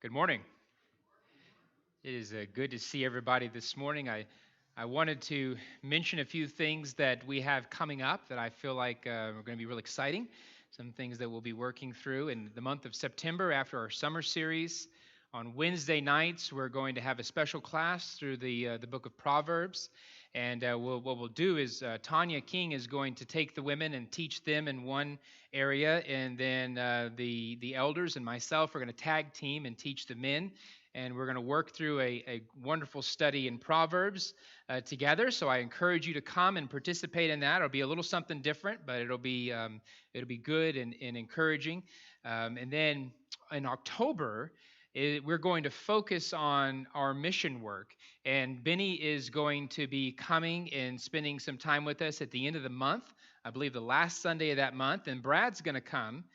Good morning. It is good to see everybody this morning. I wanted to mention a few things that we have coming up that I feel like are going to be really exciting. Some things that we'll be working through in the month of September after our summer series. On Wednesday nights, we're going to have a special class through the book of Proverbs. And what we'll do is Tanya King is going to take the women and teach them in one area, and then the elders and myself are going to tag team and teach the men, and we're going to work through a wonderful study in Proverbs together. So I encourage you to come and participate in that. It'll be a little something different, but it'll be good and encouraging. And then in October, we're going to focus on our mission work. And Benny is going to be coming and spending some time with us at the end of the month, I believe the last Sunday of that month. And Brad's going to come.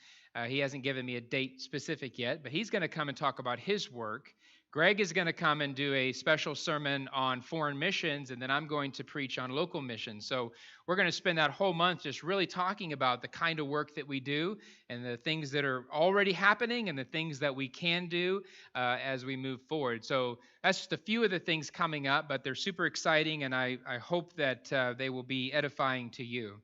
He hasn't given me a date specific yet, but he's going to come and talk about his work. Greg is going to come and do a special sermon on foreign missions, and then I'm going to preach on local missions. So we're going to spend that whole month just really talking about the kind of work that we do and the things that are already happening and the things that we can do as we move forward. So that's just a few of the things coming up, but they're super exciting, and I hope that they will be edifying to you.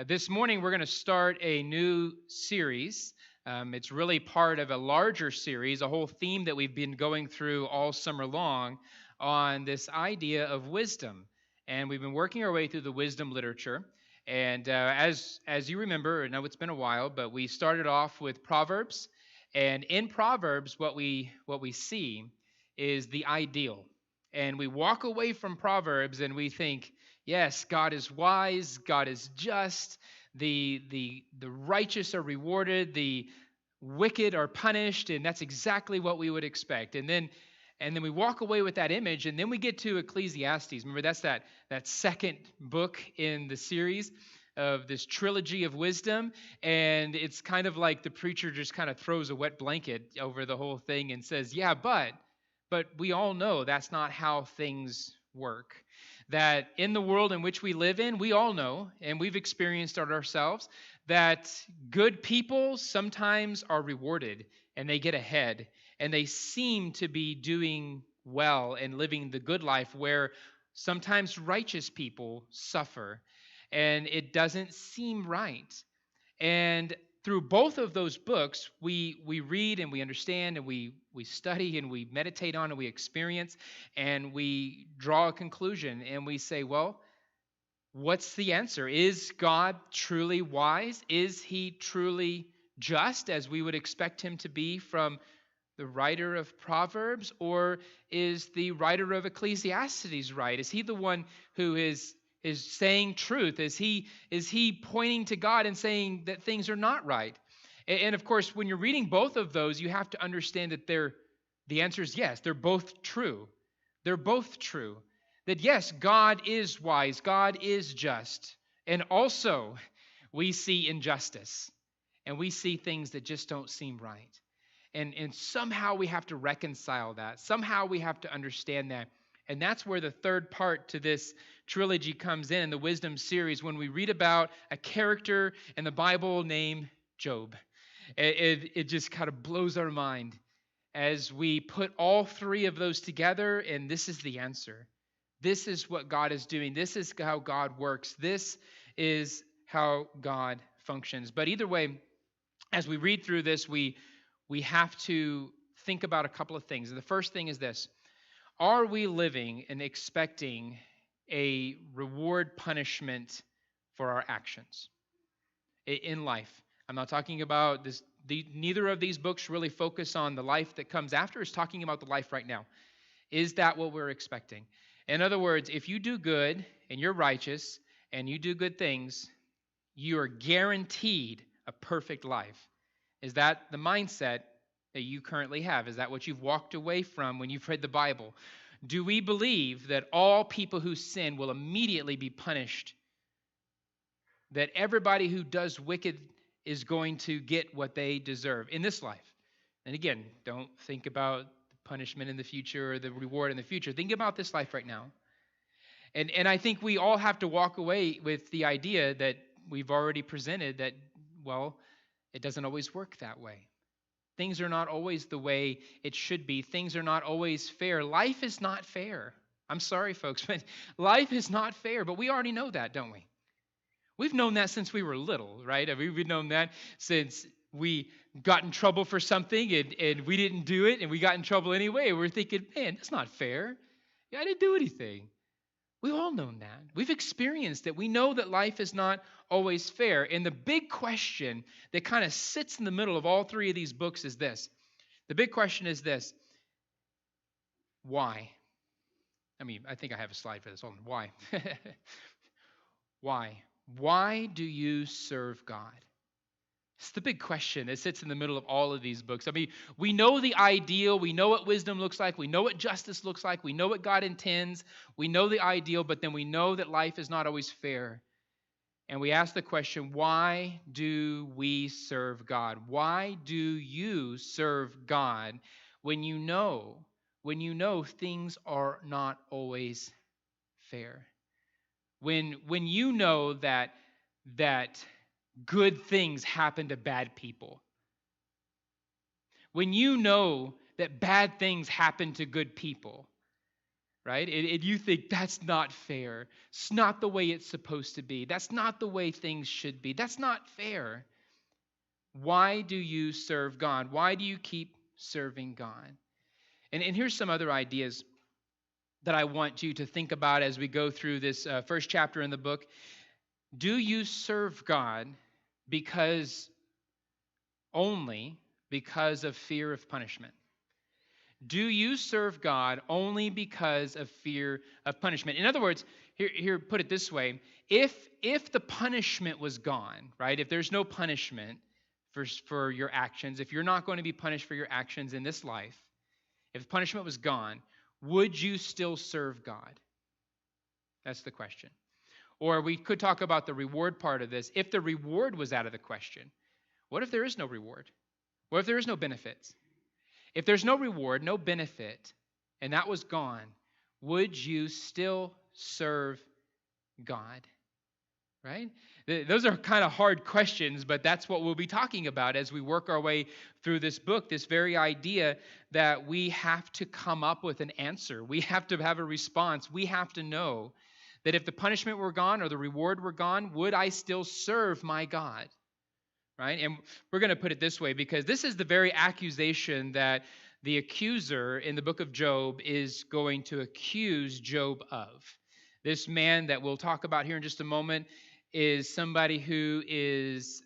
This morning, we're going to start a new series. It's really part of a larger series, a whole theme that we've been going through all summer long on this idea of wisdom. And we've been working our way through the wisdom literature. And as you remember, I know it's been a while, but we started off with Proverbs. And in Proverbs, what we see is the ideal. And we walk away from Proverbs and we think, yes, God is wise, God is just, the righteous are rewarded, the wicked are punished, and that's exactly what we would expect. And then we walk away with that image, and then we get to Ecclesiastes. Remember, that's that second book in the series of this trilogy of wisdom, and it's kind of like the preacher just kind of throws a wet blanket over the whole thing and says, yeah, but we all know that's not how things work. That in the world in which we live in, we all know, and we've experienced it ourselves, that good people sometimes are rewarded and they get ahead and they seem to be doing well and living the good life, where sometimes righteous people suffer and it doesn't seem right. And through both of those books, we read and we understand and we study and we meditate on and we experience and we draw a conclusion and we say, well, what's the answer? Is God truly wise? Is he truly just as we would expect him to be from the writer of Proverbs? Or is the writer of Ecclesiastes right? Is he the one who is saying truth? Is he pointing to God and saying that things are not right? And of course, when you're reading both of those, you have to understand that the answer is yes, they're both true. They're both true. That yes, God is wise, God is just. And also, we see injustice and we see things that just don't seem right. And somehow we have to reconcile that. Somehow we have to understand that. And that's where the third part to this trilogy comes in the wisdom series, when we read about a character in the Bible named Job. It just kind of blows our mind as we put all three of those together, and this is the answer. This is what God is doing. This is how God works. This is how God functions. But either way, as we read through this, we have to think about a couple of things. And the first thing is this: are we living and expecting a reward punishment for our actions in life? I'm not talking about this. Neither of these books really focus on the life that comes after. It's talking about the life right now. Is that what we're expecting? In other words, if you do good and you're righteous and you do good things, you are guaranteed a perfect life. Is that the mindset that you currently have? Is that what you've walked away from when you've read the Bible? Do we believe that all people who sin will immediately be punished? That everybody who does wicked is going to get what they deserve in this life? And again, don't think about the punishment in the future or the reward in the future. Think about this life right now. And I think we all have to walk away with the idea that we've already presented that, well, it doesn't always work that way. Things are not always the way it should be. Things are not always fair. Life is not fair. I'm sorry, folks, but life is not fair. But we already know that, don't we? We've known that since we were little, right? I mean, we've known that since we got in trouble for something and we didn't do it and we got in trouble anyway. We're thinking, man, that's not fair. Yeah, I didn't do anything. We've all known that. We've experienced it. We know that life is not always fair. And the big question that kind of sits in the middle of all three of these books is this. The big question is this. Why? I mean, I think I have a slide for this. Hold on. Why? Why? Why do you serve God? It's the big question that sits in the middle of all of these books. I mean, we know the ideal. We know what wisdom looks like. We know what justice looks like. We know what God intends. We know the ideal, but then we know that life is not always fair. And we ask the question, why do we serve God? Why do you serve God when you know things are not always fair? When you know that good things happen to bad people. When you know that bad things happen to good people, right? And you think that's not fair. It's not the way it's supposed to be. That's not the way things should be. That's not fair. Why do you serve God? Why do you keep serving God? And here's some other ideas that I want you to think about as we go through this first chapter in the book. Do you serve God only because of fear of punishment? Do you serve God only because of fear of punishment? In other words, here put it this way. If the punishment was gone, right? If there's no punishment for your actions, if you're not going to be punished for your actions in this life, if punishment was gone, would you still serve God? That's the question. Or we could talk about the reward part of this. If the reward was out of the question, what if there is no reward? What if there is no benefits? If there's no reward, no benefit, and that was gone, would you still serve God? Right? Those are kind of hard questions, but that's what we'll be talking about as we work our way through this book, this very idea that we have to come up with an answer. We have to have a response. We have to know that if the punishment were gone or the reward were gone, would I still serve my God? Right? And we're going to put it this way, because this is the very accusation that the accuser in the book of Job is going to accuse Job of. This man that we'll talk about here in just a moment is somebody who is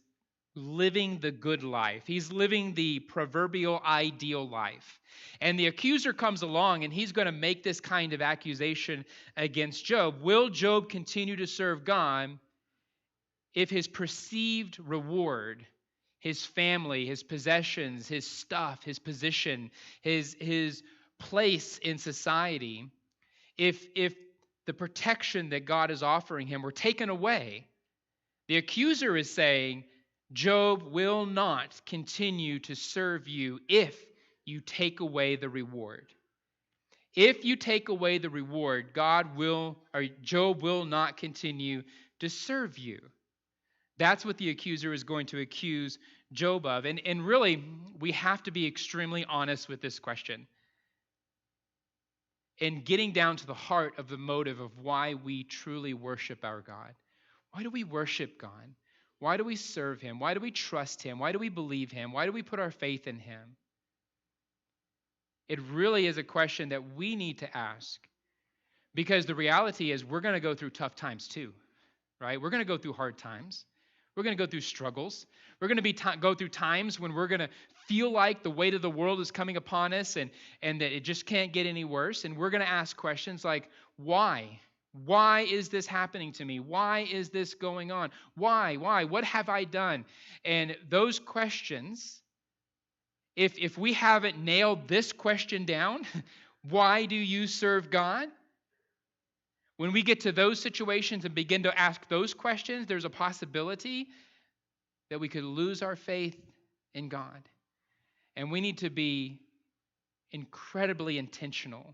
living the good life. He's living the proverbial ideal life. And the accuser comes along and he's going to make this kind of accusation against Job. Will Job continue to serve God if his perceived reward, his family, his possessions, his stuff, his position, his place in society, if the protection that God is offering him were taken away? The accuser is saying, Job will not continue to serve you if you take away the reward. If you take away the reward, Job will not continue to serve you. That's what the accuser is going to accuse Job of. And really, we have to be extremely honest with this question. And getting down to the heart of the motive of why we truly worship our God. Why do we worship God? Why do we serve him? Why do we trust him? Why do we believe him? Why do we put our faith in him? It really is a question that we need to ask. Because the reality is we're going to go through tough times too, right? We're going to go through hard times. We're going to go through struggles. We're going to go through times when we're going to feel like the weight of the world is coming upon us and that it just can't get any worse. And we're going to ask questions like, why? Why is this happening to me? Why is this going on? Why? What have I done? And those questions, if we haven't nailed this question down, why do you serve God? When we get to those situations and begin to ask those questions, there's a possibility that we could lose our faith in God. And we need to be incredibly intentional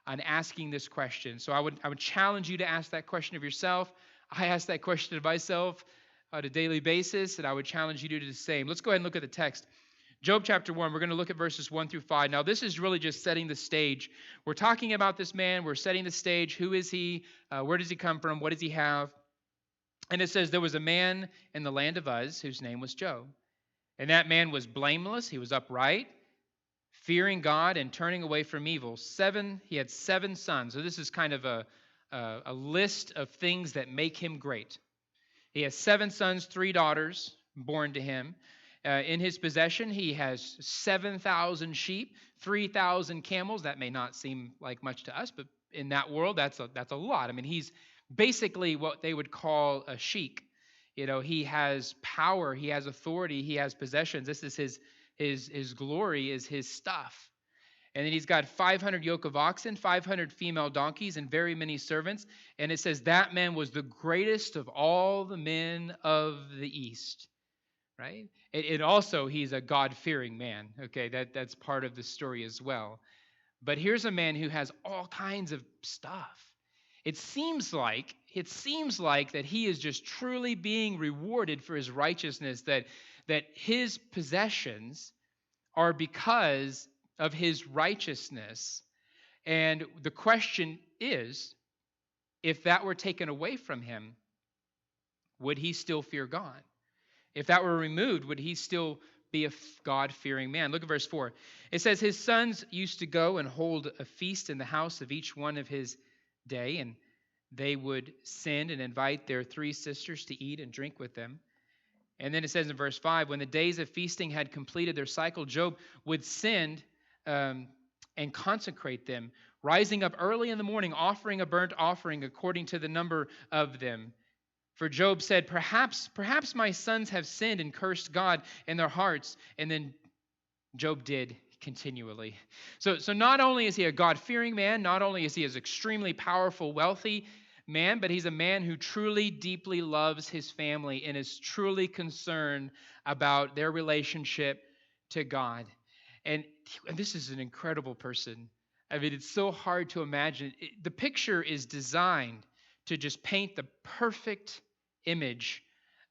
on asking this question. So I would challenge you to ask that question of yourself. I ask that question of myself on a daily basis, and I would challenge you to do the same. Let's go ahead and look at the text. Job chapter 1, we're going to look at verses 1 through 5. Now, this is really just setting the stage. We're talking about this man. We're setting the stage. Who is he? Where does he come from? What does he have? And it says, there was a man in the land of Uz whose name was Job. And that man was blameless. He was upright, fearing God and turning away from evil. He had 7 sons. So this is kind of a list of things that make him great. He has 7 sons, 3 daughters born to him. In his possession, he has 7,000 sheep, 3,000 camels. That may not seem like much to us, but in that world, that's a lot. I mean, he's basically what they would call a sheik. You know, he has power, he has authority, he has possessions. This is his glory, is his stuff. And then he's got 500 yoke of oxen, 500 female donkeys, and very many servants. And it says that man was the greatest of all the men of the East. Right? It also, he's a God-fearing man. Okay, that's part of the story as well. But here's a man who has all kinds of stuff. It seems like that he is just truly being rewarded for his righteousness, that his possessions are because of his righteousness. And the question is, if that were taken away from him, would he still fear God? If that were removed, would he still be a God-fearing man? Look at verse 4. It says, his sons used to go and hold a feast in the house of each one of his day, and they would send and invite their 3 sisters to eat and drink with them. And then it says in verse 5, when the days of feasting had completed their cycle, Job would send and consecrate them, rising up early in the morning, offering a burnt offering according to the number of them. For Job said, perhaps my sons have sinned and cursed God in their hearts. And then Job did continually. So not only is he a God-fearing man, not only is he an extremely powerful, wealthy man, but he's a man who truly, deeply loves his family and is truly concerned about their relationship to God. And this is an incredible person. I mean, it's so hard to imagine. The picture is designed to just paint the perfect image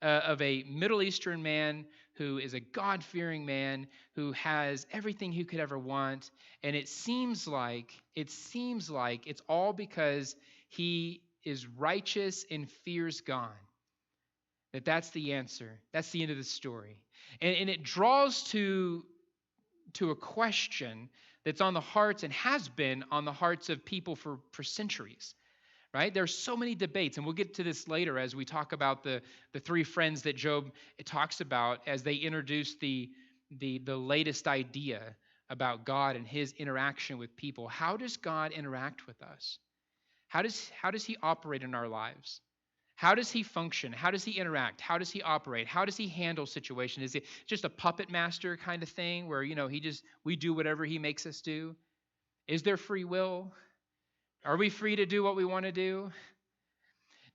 of a Middle Eastern man who is a God-fearing man who has everything he could ever want. And it seems like it's all because he is righteous and fears God. That's the answer. That's the end of the story. And it draws to a question that's on the hearts and has been on the hearts of people for centuries. Right? There's so many debates, and we'll get to this later as we talk about the 3 friends that Job talks about as they introduce the latest idea about God and his interaction with people. How does God interact with us? How does he operate in our lives? How does he function? How does he interact? How does he operate? How does he handle situations? Is it just a puppet master kind of thing where, we do whatever he makes us do? Is there free will? Are we free to do what we want to do?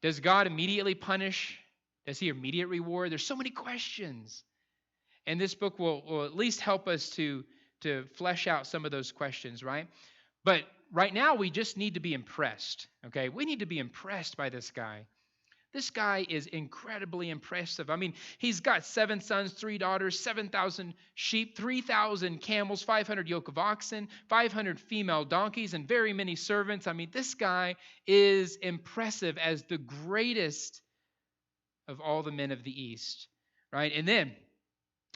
Does God immediately punish? Does he immediate reward? There's so many questions. And this book will at least help us to flesh out some of those questions, right? But right now, we just need to be impressed, okay? We need to be impressed by this guy. This guy is incredibly impressive. I mean, he's got 7 sons, 3 daughters, 7,000 sheep, 3,000 camels, 500 yoke of oxen, 500 female donkeys, and very many servants. I mean, this guy is impressive as the greatest of all the men of the East, right? And then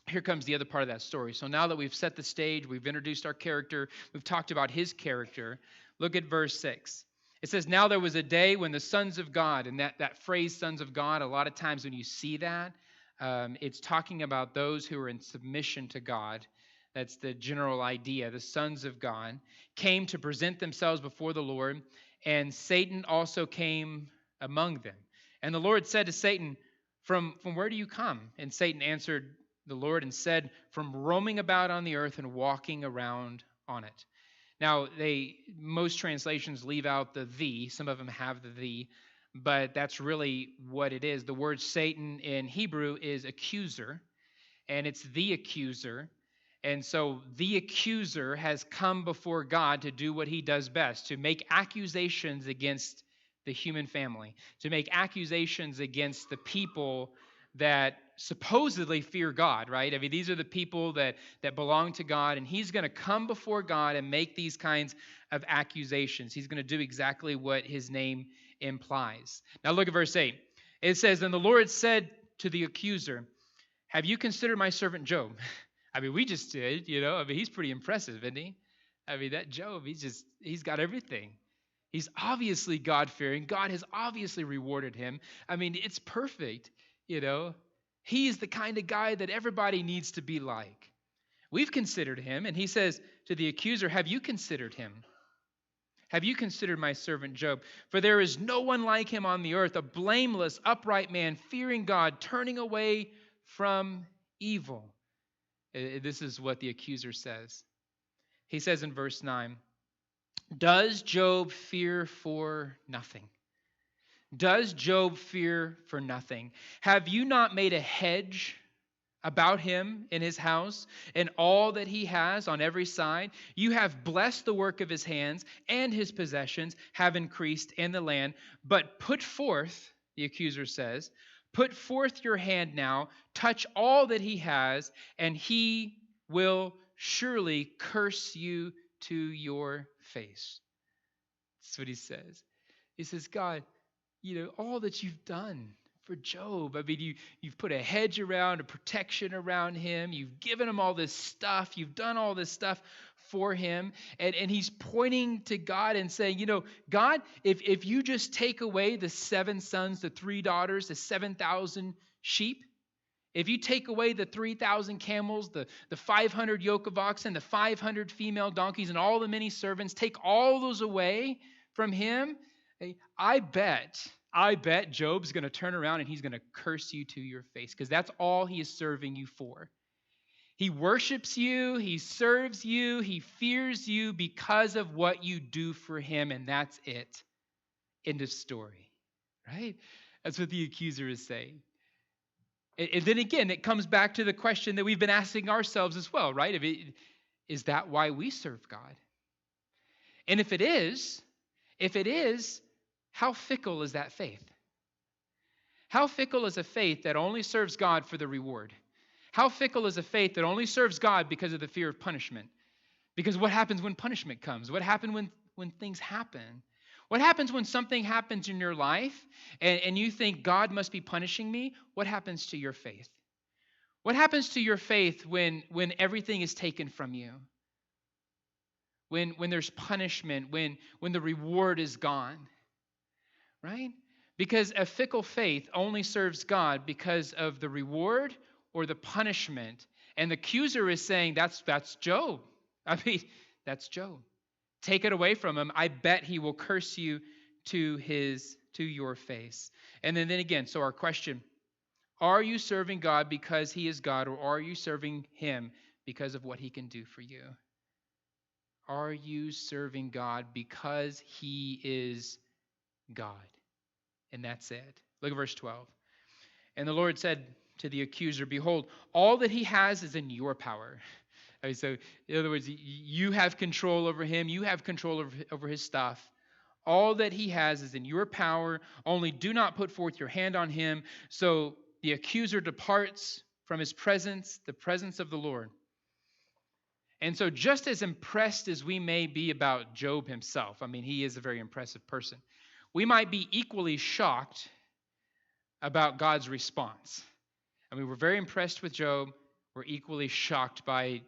here comes the other part of that story. So now that we've set the stage, we've introduced our character, we've talked about his character, look at verse 6. It says, now there was a day when the sons of God, and that phrase, sons of God, a lot of times when you see that, it's talking about those who are in submission to God. That's the general idea. The sons of God came to present themselves before the Lord, and Satan also came among them. And the Lord said to Satan, from where do you come? And Satan answered the Lord and said, from roaming about on the earth and walking around on it. Now, most translations leave out the "the." Some of them have the "the," but that's really what it is. The word Satan in Hebrew is accuser, and it's the accuser. And so the accuser has come before God to do what he does best, to make accusations against the human family, to make accusations against the people that supposedly fear God, right? I mean, these are the people that belong to God, and he's going to come before God and make these kinds of accusations. He's going to do exactly what his name implies. Now look at verse 8. It says, "And the Lord said to the accuser, have you considered my servant Job?" I mean, we just did, I mean, he's pretty impressive, isn't he? I mean, that Job, he's got everything. He's obviously God-fearing. God has obviously rewarded him. I mean, it's perfect, you know. He's the kind of guy that everybody needs to be like. We've considered him, and he says to the accuser, have you considered him? Have you considered my servant Job? For there is no one like him on the earth, a blameless, upright man, fearing God, turning away from evil. This is what the accuser says. He says in verse 9, does Job fear for nothing? Does Job fear for nothing? Have you not made a hedge about him in his house and all that he has on every side? You have blessed the work of his hands, and his possessions have increased in the land. But put forth, the accuser says, put forth your hand now, touch all that he has, and he will surely curse you to your face. That's what he says. He says, God, all that you've done for Job. I mean, you've put a hedge around, a protection around him. You've given him all this stuff. You've done all this stuff for him. And he's pointing to God and saying, God, if you just take away the 7 sons, the 3 daughters, the 7,000 sheep, if you take away the 3,000 camels, the 500 yoke of oxen, the 500 female donkeys, and all the many servants, take all those away from him, I bet Job's going to turn around and he's going to curse you to your face, because that's all he is serving you for. He worships you, he serves you, he fears you because of what you do for him, and that's it. End of story, right? That's what the accuser is saying. And then again, it comes back to the question that we've been asking ourselves as well, right? Is that why we serve God? And if it is, how fickle is that faith? How fickle is a faith that only serves God for the reward? How fickle is a faith that only serves God because of the fear of punishment? Because what happens when punishment comes? What happens when things happen? What happens when something happens in your life and you think God must be punishing me? What happens to your faith? What happens to your faith when everything is taken from you? When there's punishment, when the reward is gone, right? Because a fickle faith only serves God because of the reward or the punishment. And the accuser is saying, that's Job. I mean, that's Job. Take it away from him. I bet he will curse you to your face. And then again, so our question, are you serving God because he is God, or are you serving him because of what he can do for you? Are you serving God because he is God? And that's it. Look at verse 12. And the Lord said to the accuser, behold, all that he has is in your power. So in other words, you have control over him. You have control over his stuff. All that he has is in your power. Only do not put forth your hand on him. So the accuser departs from his presence, the presence of the Lord. And so just as impressed as we may be about Job himself, I mean, he is a very impressive person, we might be equally shocked about God's response. I mean, we're very impressed with Job. We're equally shocked by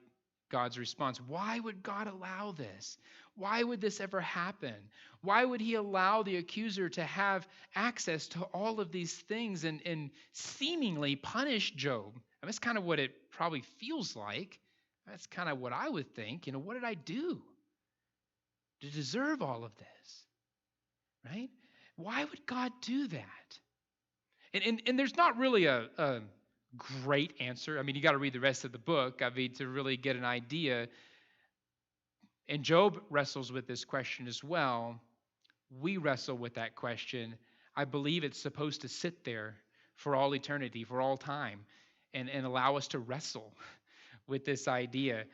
God's response. Why would God allow this? Why would this ever happen? Why would he allow the accuser to have access to all of these things and seemingly punish Job? I mean, that's kind of what it probably feels like. That's kind of what I would think. What did I do to deserve all of this? Right? Why would God do that? And there's not really a great answer. I mean, you got to read the rest of the book, to really get an idea. And Job wrestles with this question as well. We wrestle with that question. I believe it's supposed to sit there for all eternity, for all time, and allow us to wrestle with this idea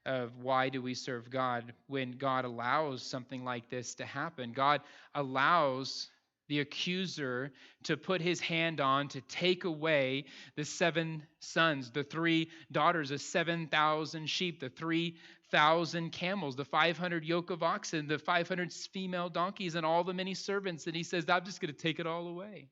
of why do we serve God when God allows something like this to happen. God allows the accuser, to put his hand on to take away the 7 sons, the 3 daughters, the 7,000 sheep, the 3,000 camels, the 500 yoke of oxen, the 500 female donkeys, and all the many servants. And he says, I'm just going to take it all away.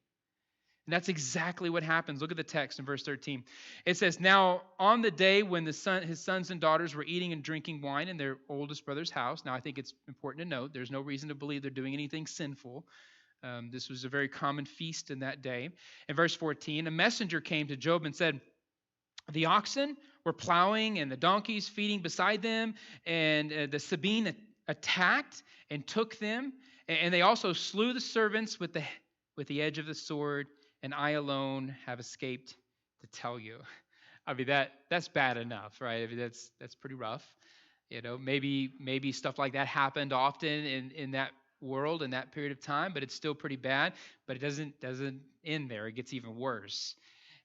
And that's exactly what happens. Look at the text in verse 13. It says, now on the day when his sons and daughters were eating and drinking wine in their oldest brother's house. Now I think it's important to note there's no reason to believe they're doing anything sinful. This was a very common feast in that day. In verse 14, a messenger came to Job and said, the oxen were plowing and the donkeys feeding beside them, and the Sabine attacked and took them, and they also slew the servants with the edge of the sword, and I alone have escaped to tell you. I mean, that's bad enough, right? I mean, that's pretty rough. Maybe stuff like that happened often in that world in that period of time, but it's still pretty bad. But it doesn't end there. It gets even worse.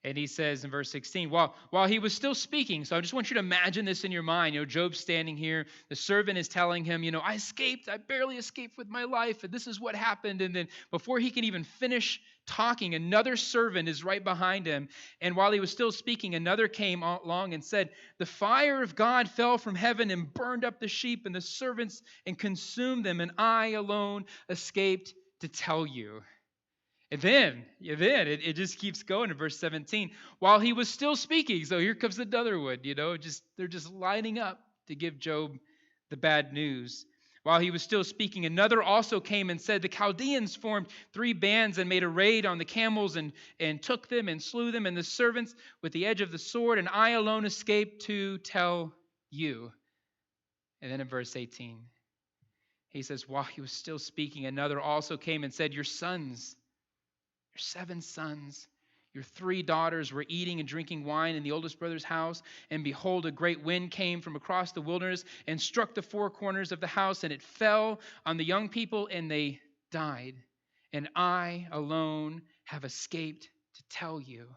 And he says in verse 16, while he was still speaking, so I just want you to imagine this in your mind. Job's standing here. The servant is telling him, I barely escaped with my life, and this is what happened. And then before he can even finish talking, another servant is right behind him. And while he was still speaking, another came along and said, the fire of God fell from heaven and burned up the sheep and the servants and consumed them, and I alone escaped to tell you. And then it just keeps going in verse 17. While he was still speaking, so here comes another one, they're just lining up to give Job the bad news. While he was still speaking, another also came and said, the Chaldeans formed 3 bands and made a raid on the camels and took them and slew them and the servants with the edge of the sword, and I alone escaped to tell you. And then in verse 18, he says, while he was still speaking, another also came and said, your 7 sons, your 3 daughters were eating and drinking wine in the oldest brother's house, and behold, a great wind came from across the wilderness and struck the 4 corners of the house, and it fell on the young people, and they died. And I alone have escaped to tell you.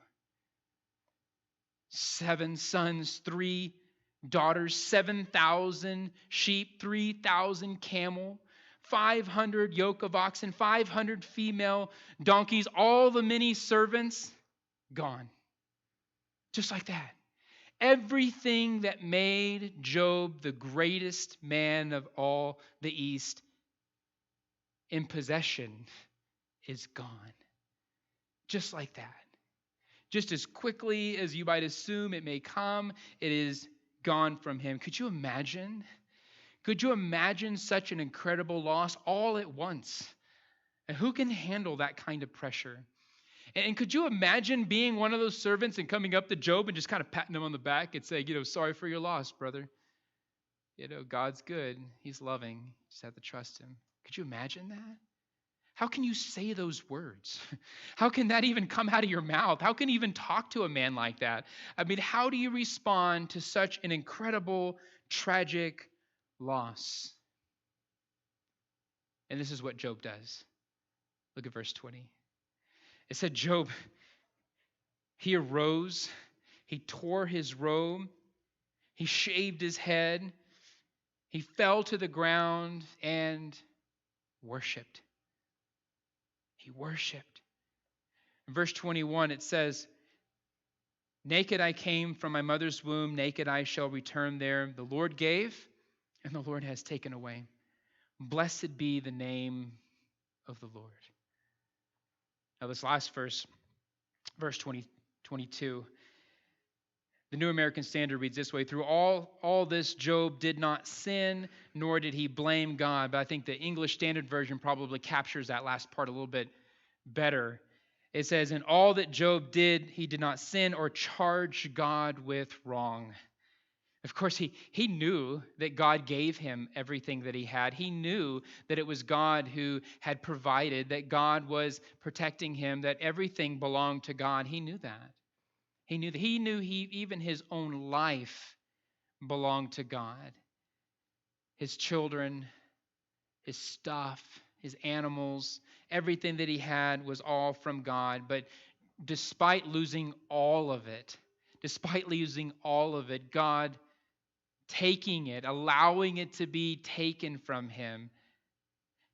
7 sons, 3 daughters, 7,000 sheep, 3,000 camel, 500 yoke of oxen, 500 female donkeys, all the many servants gone. Just like that. Everything that made Job the greatest man of all the East in possession is gone. Just like that. Just as quickly as you might assume it may come, it is gone from him. Could you imagine? Could you imagine such an incredible loss all at once? And who can handle that kind of pressure? And could you imagine being one of those servants and coming up to Job and just kind of patting him on the back and saying, sorry for your loss, brother. God's good. He's loving. You just have to trust him. Could you imagine that? How can you say those words? How can that even come out of your mouth? How can you even talk to a man like that? I mean, how do you respond to such an incredible, tragic loss? And this is what Job does. Look at verse 20. It said, Job, he arose, he tore his robe, he shaved his head, he fell to the ground and worshiped. He worshiped. In verse 21, it says, naked I came from my mother's womb, naked I shall return there. The Lord gave, and the Lord has taken away. Blessed be the name of the Lord. Now this last verse 22, the New American Standard reads this way: through all this, Job did not sin, nor did he blame God. But I think the English Standard Version probably captures that last part a little bit better. It says, in all that Job did, he did not sin or charge God with wrong. Of course, he knew that God gave him everything that he had. He knew that it was God who had provided, that God was protecting him, that everything belonged to God. He knew that. He knew even his own life belonged to God. His children, his stuff, his animals, everything that he had was all from God. But despite losing all of it, God taking it, allowing it to be taken from him,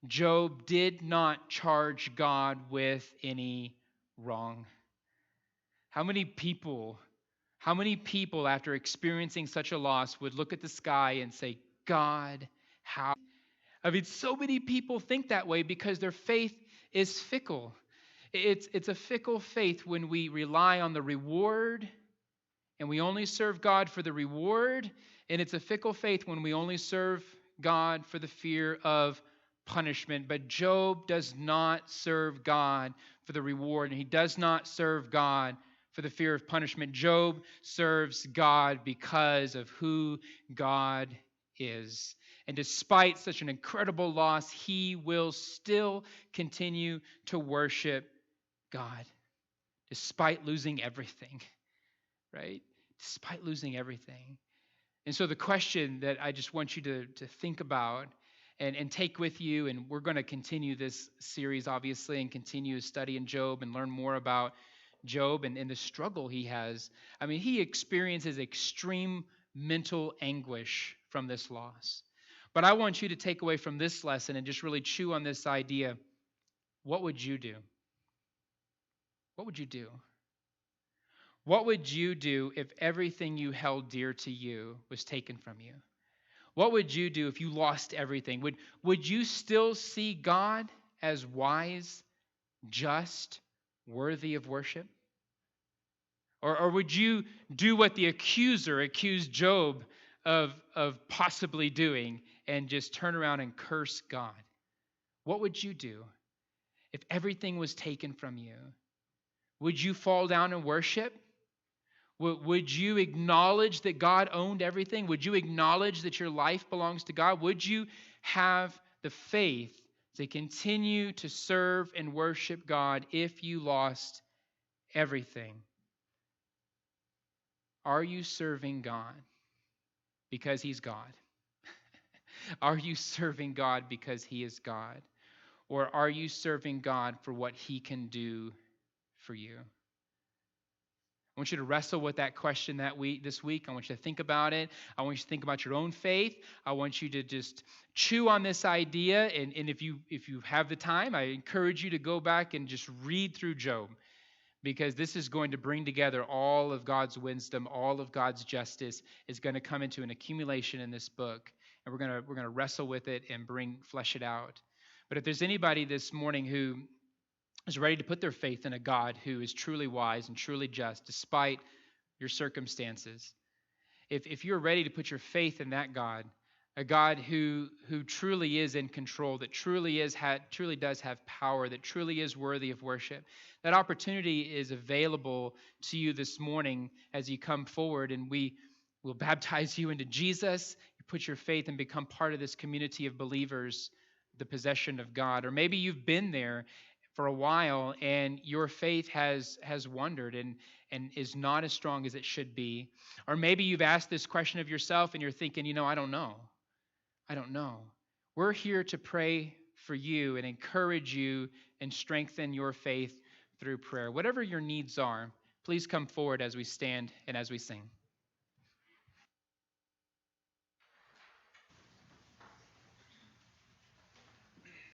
Job did not charge God with any wrong. How many people, after experiencing such a loss would look at the sky and say, God, how? I mean, so many people think that way because their faith is fickle. It's a fickle faith when we rely on the reward and we only serve God for the reward. And it's a fickle faith when we only serve God for the fear of punishment. But Job does not serve God for the reward, and he does not serve God for the fear of punishment. Job serves God because of who God is. And despite such an incredible loss, he will still continue to worship God, despite losing everything, right? Despite losing everything. And so the question that I just want you to think about and take with you, and we're going to continue this series, obviously, and continue to study in Job and learn more about Job and the struggle he has. I mean, he experiences extreme mental anguish from this loss. But I want you to take away from this lesson and just really chew on this idea. What would you do? What would you do? What would you do if everything you held dear to you was taken from you? What would you do if you lost everything? Would you still see God as wise, just, worthy of worship? Or would you do what the accuser accused Job of possibly doing and just turn around and curse God? What would you do if everything was taken from you? Would you fall down and worship? Would you acknowledge that God owned everything? Would you acknowledge that your life belongs to God? Would you have the faith to continue to serve and worship God if you lost everything? Are you serving God because He's God? Are you serving God because He is God? Or are you serving God for what He can do for you? I want you to wrestle with that question this week. I want you to think about it. I want you to think about your own faith. I want you to just chew on this idea. And if you have the time, I encourage you to go back and just read through Job, because this is going to bring together all of God's wisdom, all of God's justice is going to come into an accumulation in this book. And we're going to wrestle with it and flesh it out. But if there's anybody this morning who is ready to put their faith in a God who is truly wise and truly just despite your circumstances, if you're ready to put your faith in that God, a God who truly is in control, that truly does have power, that truly is worthy of worship, that opportunity is available to you this morning as you come forward, and we will baptize you into Jesus. You put your faith and become part of this community of believers, the possession of God. Or maybe you've been there for a while and your faith has wandered and is not as strong as it should be. Or maybe you've asked this question of yourself and you're thinking, I don't know. We're here to pray for you and encourage you and strengthen your faith through prayer. Whatever your needs are, please come forward as we stand and as we sing.